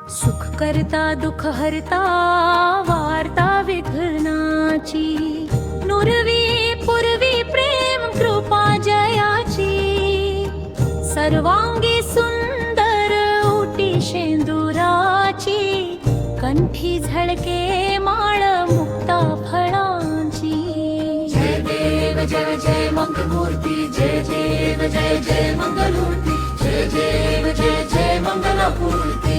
सुख करता दुःख हरता वार्ता विघ्नाची, नुरवी पूर्वी प्रेम कृपा जयाची, सर्वांगी सुंदर उटी शेंदुराची, कंठी झळके माळ मुक्ता फळांची. जय देव जय जय मंगलमूर्ती, जय देव जय जय मंगलमूर्ती, जय देव जय जय मंगलमूर्ती.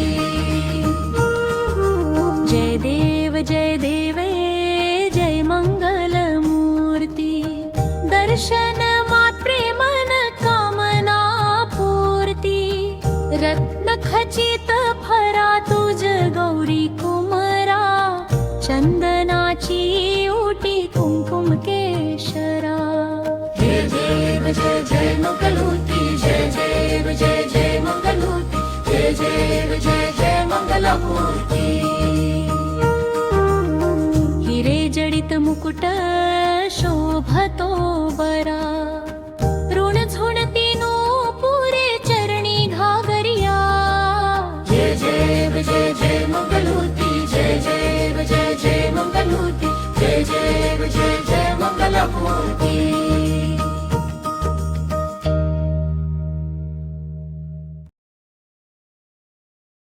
जय देव जय देव जय मंगलमूर्ती, दर्शन मात्रे मन कामना पूर्ती, रत्न खचित फरा तुझ गौरी कुमरा, चंदनाची उटी कुंकुम केशरा. जय देव जय जय मंगलमूर्ती, जय देव जय जय मंगलमूर्ती, जय देव जय जय मंगलमूर्ती. हिरे जडित मुकुट शोभतो बरा,